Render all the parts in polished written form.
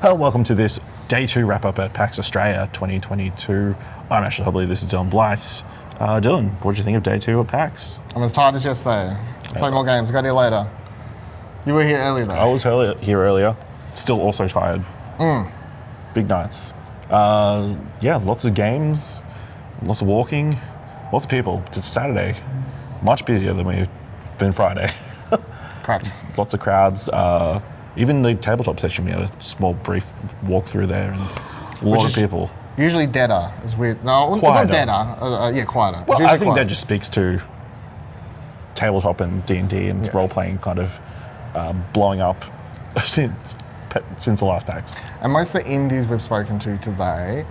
Hello, welcome to this day 2 wrap up at PAX Australia 2022. I'm Ashley Hobley, this is Dylan Blight. Dylan, what did you think of day 2 at PAX? I'm as tired as yesterday. Play more games, got here later. You were here earlier though. I was here earlier, still also tired. Big nights. Yeah, lots of games, lots of walking, lots of people. It's Saturday, much busier than Friday. Correct. Lots of crowds. Even the tabletop session, we had a small brief walk through there and a lot of people. Usually deader is weird. No, it's not deader. Yeah, quieter. Well, I think that just speaks to tabletop and D&D and role-playing kind of blowing up since the last PAX. And most of the indies we've spoken to today,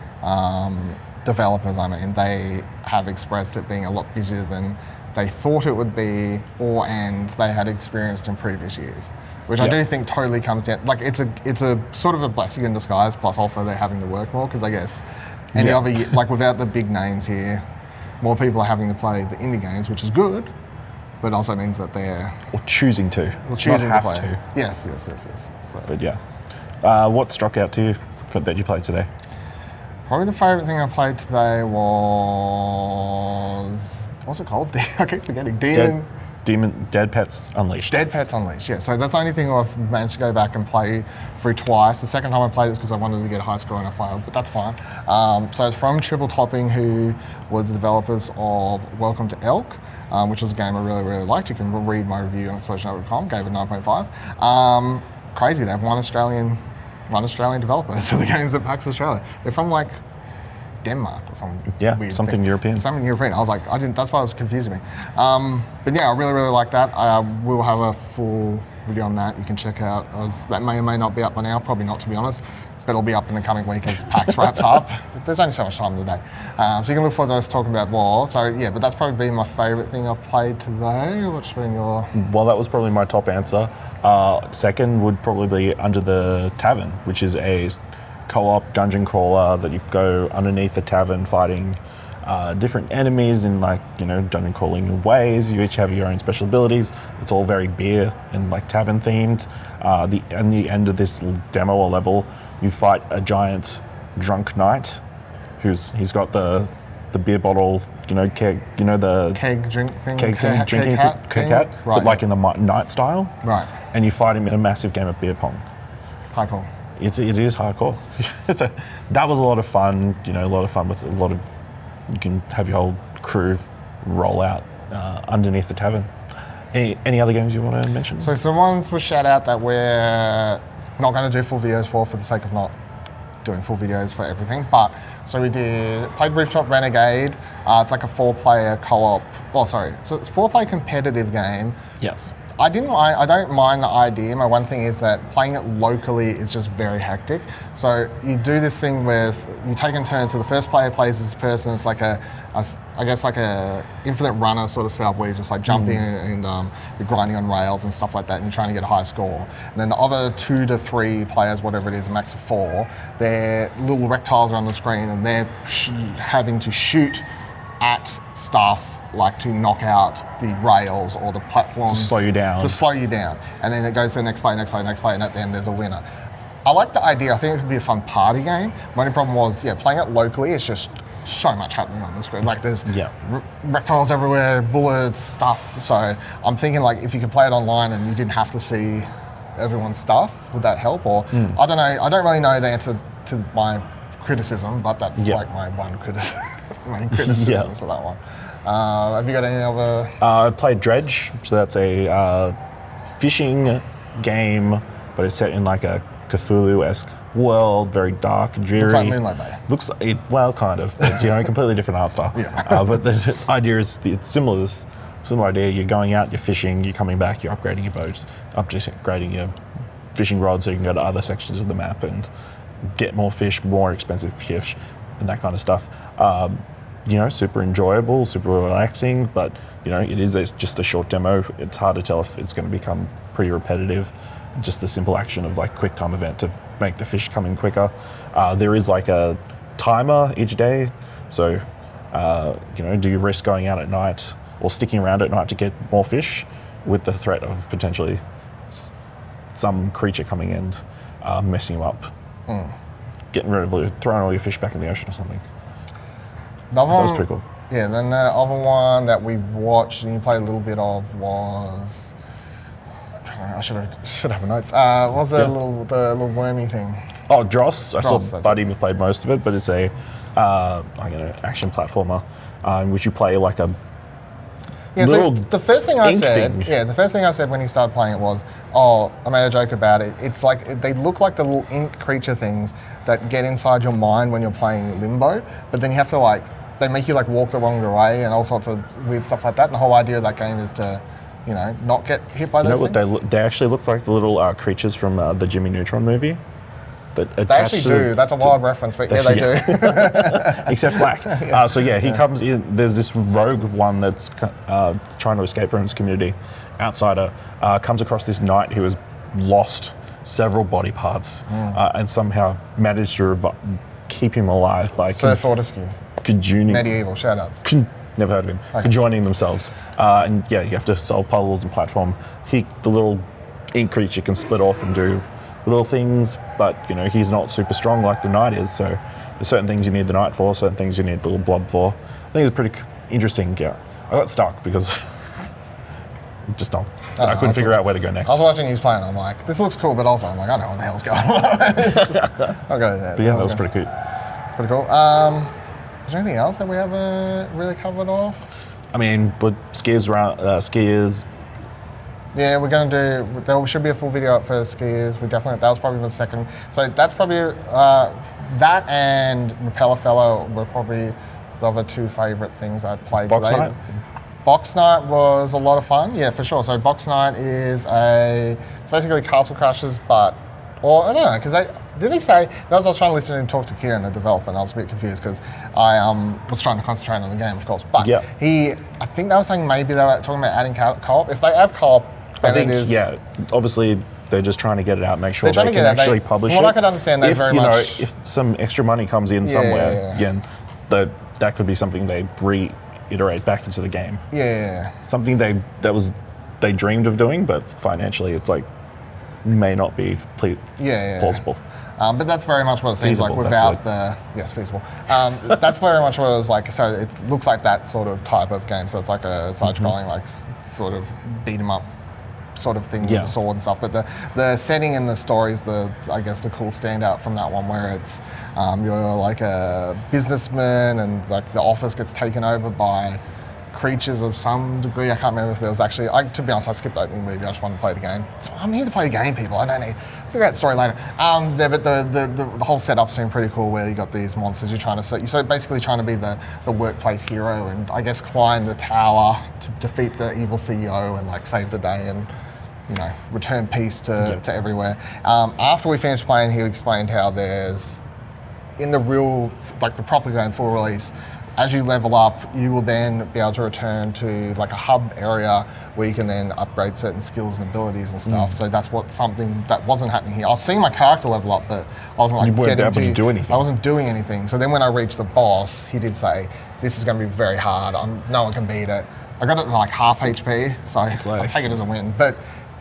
developers I mean, they have expressed it being a lot busier than they thought it would be and they had experienced in previous years. Which I do think totally comes down, like it's a sort of a blessing in disguise, plus also they're having to work more, because I guess any other year, like without the big names here, more people are having to play the indie games, which is good, but also means that they're... Or choosing to. Or choosing not to have play. to. Yes. So. But yeah. What struck out to you that you played today? Probably the favourite thing I played today was... What's it called? I keep forgetting. Dead Pets Unleashed. Dead Pets Unleashed, yeah. So that's the only thing I've managed to go back and play through twice. The second time I played it was because I wanted to get a high score and I failed, but that's fine. So it's from Triple Topping, who were the developers of Welcome to Elk, which was a game I really, really liked. You can read my review on explosionnetwork.com, gave it 9.5. Crazy, they have one Australian developer, so the game's at PAX Australia. They're from like Denmark or something. Yeah, weird something thing. European. Something European. I was like, that's why it was confusing me. But yeah, I really, really like that. I will have a full video on that you can check out. That may or may not be up by now, probably not to be honest, but it'll be up in the coming week as PAX wraps up. There's only so much time in the day. So you can look forward to us talking about more. So yeah, but that's probably been my favourite thing I've played today. What's been your... Well, that was probably my top answer. Second would probably be Under the Tavern, which is a co-op dungeon crawler that you go underneath the tavern fighting different enemies in dungeon crawling ways. You each have your own special abilities. It's all very beer and tavern themed. At the end of this demo or level, you fight a giant drunk knight he's got the beer bottle, keg, the keg drink thing, keg hat, right. But in the knight style. Right. And you fight him in a massive game of beer pong. Quite cool. It is hardcore. That was a lot of fun. A lot of fun with a lot of. You can have your whole crew roll out underneath the tavern. Any other games you want to mention? So some ones were shout out that we're not going to do full videos for the sake of not doing full videos for everything. But so we played Rooftop Renegade. It's like a 4-player co-op. So it's 4-player competitive game. Yes. I don't mind the idea. My one thing is that playing it locally is just very hectic. So you do this thing with, you take in turns, so the first player plays this person. It's like a infinite runner sort of setup where you're just jumping and you're grinding on rails and stuff like that, and you're trying to get a high score. And then the other 2 to 3 players, whatever it is, a max of 4, their little reptiles are on the screen and they're having to shoot at stuff to knock out the rails or the platforms. To slow you down. And then it goes to the next player, and at the end there's a winner. I like the idea. I think it could be a fun party game. My only problem was, playing it locally, it's just so much happening on the screen. There's reptiles everywhere, bullets, stuff. So I'm thinking if you could play it online and you didn't have to see everyone's stuff, would that help? Or I don't know. I don't really know the answer to my criticism, but that's my one main criticism for that one. Have you got any other? I played Dredge, so that's a fishing game, but it's set in a Cthulhu-esque world, very dark and dreary. Looks like Moonlight Bay. Looks kind of, completely different art style. But the idea is it's similar idea. You're going out, you're fishing, you're coming back, you're upgrading your boats, upgrading your fishing rods so you can go to other sections of the map and get more fish, more expensive fish, and that kind of stuff. Super enjoyable, super relaxing, but it is just a short demo. It's hard to tell if it's going to become pretty repetitive. Just the simple action of quick time event to make the fish come in quicker. There is a timer each day, so do you risk going out at night or sticking around at night to get more fish with the threat of potentially some creature coming and messing you up getting rid of throwing all your fish back in the ocean or something. That was pretty cool. Yeah, then the other one that we watched and you played a little bit of was, I should have notes. What was the little wormy thing? Oh, Dross. I saw Buddy it. played most of it, but it's a action platformer in which you play like a little so the first thing I said, thing. the first thing I said when he started playing it was, I made a joke about it. It's like they look like the little ink creature things that get inside your mind when you're playing Limbo, but then you have to they make you walk the wrong way and all sorts of weird stuff like that. And the whole idea of that game is to, not get hit by those things. They actually look like the little creatures from the Jimmy Neutron movie. They actually do. That's a wild reference, but yeah, they do. Except black. So he comes in. There's this rogue one that's trying to escape from his community. Outsider comes across this knight who has lost several body parts and somehow managed to keep him alive by Sir Fortescue. Conjuning. Medieval, shout-outs. Never heard of him. Okay. Conjoining themselves. And you have to solve puzzles and platform. The little ink creature can split off and do little things, but he's not super strong like the knight is, so there's certain things you need the knight for, certain things you need the little blob for. I think it's pretty interesting. Yeah, I got stuck because I couldn't figure out where to go next. I was watching you play and I'm like, this looks cool, but also I'm like, I know what the hell's going on. I'll go there. But yeah, that was pretty cool. Pretty cool. Is there anything else that we haven't really covered off? I mean, but skiers. Yeah, we're going to do, there should be a full video up for skiers. That was probably the second. So that's probably, that and Repeller Fellow were probably the other two favourite things I played Box today. Night? Box Night was a lot of fun, yeah, for sure. So Box Night is it's basically Castle Crashers, I don't know, because they say, I was trying to listen and talk to Kieran, the developer, and I was a bit confused because I was trying to concentrate on the game, of course. But I think they were saying maybe they were talking about adding co-op. If they have co-op, then it is. Yeah, obviously they're just trying to get it out, make sure they can actually publish it. From what I could understand, they very much. If some extra money comes in somewhere, that could be something they reiterate back into the game. Yeah. Something they dreamed of doing, but financially it's may not be plausible. But that's very much what it seems like without feasible. That's very much what it was like. So it looks like that sort of type of game. So it's like a side-scrolling, sort of beat 'em up sort of thing with the sword and stuff. But the setting and the story is the cool standout from that one, where it's you're like a businessman and the office gets taken over by creatures of some degree. I can't remember if there was actually, to be honest, I skipped the opening movie. I just wanted to play the game. I'm here to play the game, people. I don't need to figure out the story later. But the whole setup seemed pretty cool, where you got these monsters you're trying to set. So basically trying to be the workplace hero and climb the tower to defeat the evil CEO and save the day and return peace to everywhere. After we finished playing, he explained how there's, in the real, the proper game full release, as you level up, you will then be able to return to a hub area where you can then upgrade certain skills and abilities and stuff. So that's something that wasn't happening here. I was seeing my character level up, but I wasn't you weren't able to do anything. I wasn't doing anything. So then when I reached the boss, he did say, "This is going to be very hard. No one can beat it." I got it at half HP, so I'll take it as a win. But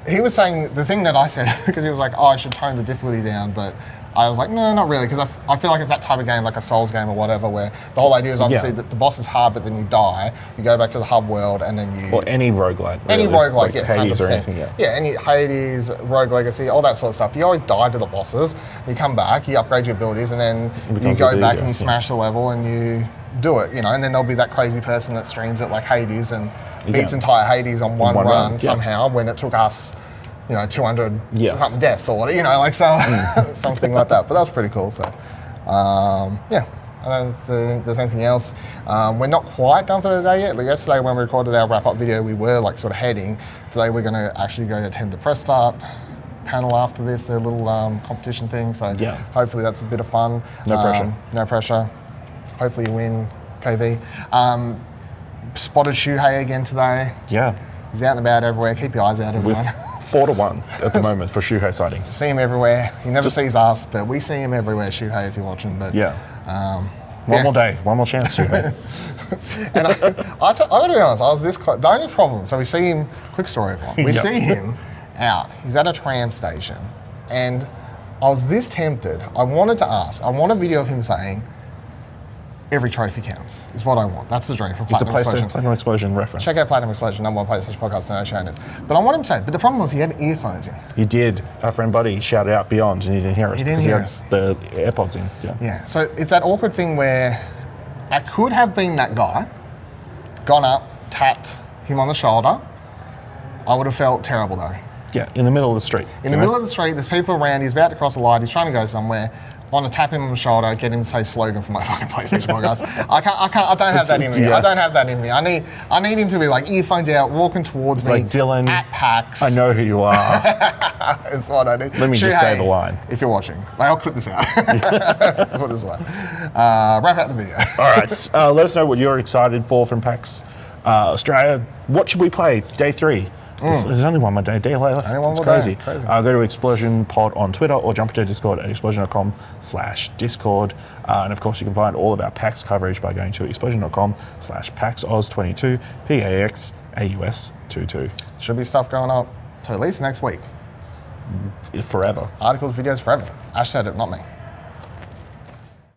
he was saying the thing that I said, because he was like, "Oh, I should tone the difficulty down," but I was like, no, not really, because I feel like it's that type of game, like a Souls game or whatever, where the whole idea is obviously that the boss is hard, but then you die, you go back to the hub world, and then you... Or any roguelite. Any roguelite, yes, Hades 100%. Or anything, any Hades, Rogue Legacy, all that sort of stuff. You always die to the bosses, you come back, you upgrade your abilities, and then you go back and you smash the level and you do it, and then there'll be that crazy person that streams it like Hades and beats entire Hades on one run somehow, when it took us... 200 something deaths or whatever, something like that. But that was pretty cool. So, I don't think there's anything else. We're not quite done for the day yet. Yesterday when we recorded our wrap-up video, we were sort of heading. Today we're going to actually go attend the press start panel after this, their little competition thing. So hopefully that's a bit of fun. No pressure. No pressure. Hopefully you win, KV. Spotted Shuhei again today. Yeah. He's out and about everywhere. Keep your eyes out, everyone. 4-1 at the moment for Shuhei sightings. See him everywhere. He never sees us, but we see him everywhere, Shuhei, if you're watching. But one more day, one more chance, Shuhei. And I got to be honest, I was this close. The only problem, so we see him, quick story of one, we see him out. He's at a tram station, and I was this tempted. I wanted to ask. I want a video of him saying, every trophy counts, is what I want. That's the dream for Platinum Explosion. Platinum Explosion reference. Check out Platinum Explosion, #1 PlayStation podcast, no showness. But I want him to say, but the problem was he had earphones in. He did. Our friend Buddy shouted out Beyond and he didn't hear us. He didn't hear us. The AirPods in. Yeah, so it's that awkward thing where I could have been that guy, gone up, tapped him on the shoulder. I would have felt terrible though. Yeah, in the middle of the street. In the middle of the street, there's people around, he's about to cross the light, he's trying to go somewhere. I want to tap him on the shoulder, get him to say slogan for my fucking PlayStation podcast. I don't have that in me. Yeah. I don't have that in me. I need him to be like earphones out, walking towards me. Like, Dylan, at PAX. I know who you are. That's what I need. Let me just say the line. If you're watching. I'll clip this out. Put this line. Wrap out the video. All right, let us know what you're excited for from PAX Australia. What should we play? Day 3. There's only one more day left. It's crazy. Go to Explosion Pod on Twitter or jump into Discord at explosion.com/Discord. And of course, you can find all of our PAX coverage by going to explosion.com/PAX AUS 22, PAX AUS 22. Should be stuff going up to at least next week. Forever. Articles, videos, forever. Ash said it, not me.